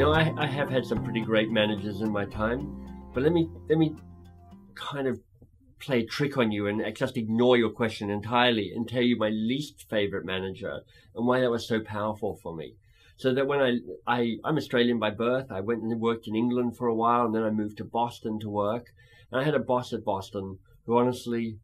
I have had some pretty great managers in my time, but let me kind of play a trick on you and just ignore your question entirely and tell you my least favorite manager and why that was so powerful for me. So that when I'm Australian by birth, I went and worked in England for a while, and then I moved to Boston to work. And I had a boss at Boston who honestly,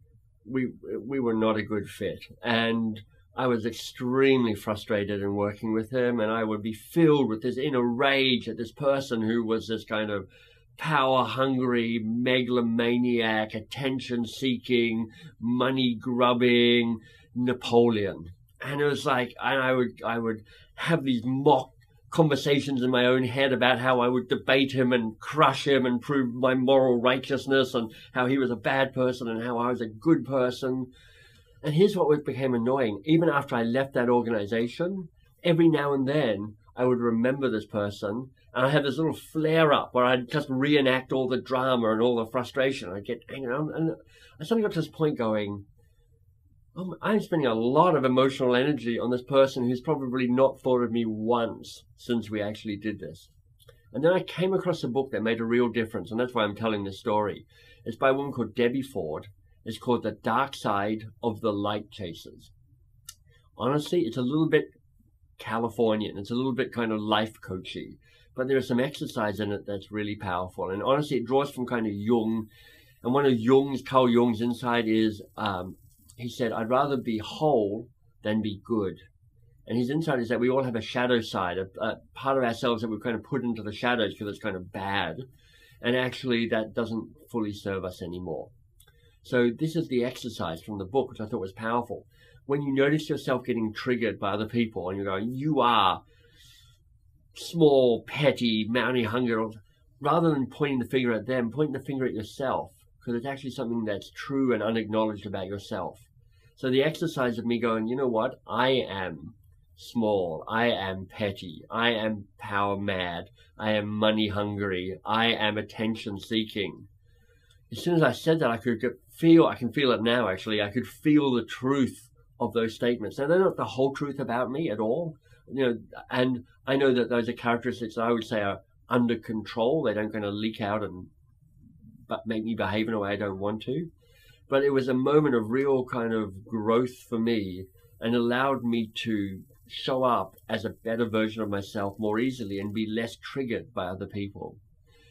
we were not a good fit. And I was extremely frustrated in working with him, and I would be filled with this inner rage at this person who was this kind of power-hungry, megalomaniac, attention-seeking, money-grubbing Napoleon. And it was like, and I would have these mock conversations in my own head about how I would debate him and crush him and prove my moral righteousness and how he was a bad person and how I was a good person. And here's what became annoying. Even after I left that organization, every now and then I would remember this person, and I had this little flare up where I'd just reenact all the drama and all the frustration. I'd get angry, and I suddenly got to this point going, oh, I'm spending a lot of emotional energy on this person who's probably not thought of me once since we actually did this. And then I came across a book that made a real difference, and that's why I'm telling this story. It's by a woman called Debbie Ford. It's called The Dark Side of the Light Chasers. Honestly, it's a little bit Californian. It's a little bit kind of life coachy, but there is some exercise in it that's really powerful. And honestly, it draws from kind of Jung. And one of Carl Jung's insight is, he said, I'd rather be whole than be good. And his insight is that we all have a shadow side, a part of ourselves that we've kind of put into the shadows because it's kind of bad. And actually, that doesn't fully serve us anymore. So this is the exercise from the book, which I thought was powerful. When you notice yourself getting triggered by other people and you're going, you are small, petty, money hungry, rather than pointing the finger at them, point the finger at yourself, because it's actually something that's true and unacknowledged about yourself. So the exercise of me going, you know what? I am small. I am petty. I am power mad. I am money hungry. I am attention seeking. As soon as I said that, I can feel it now actually, I could feel the truth of those statements. Now, they're not the whole truth about me at all, and I know that those are characteristics that I would say are under control. They don't kind of leak out and make me behave in a way I don't want to. But it was a moment of real kind of growth for me and allowed me to show up as a better version of myself more easily and be less triggered by other people.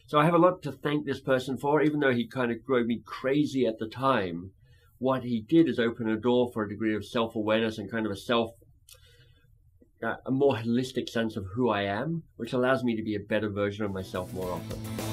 So I have a lot to thank this person for, even though he kind of drove me crazy at the time. What he did is open a door for a degree of self-awareness and kind of a more holistic sense of who I am, which allows me to be a better version of myself more often.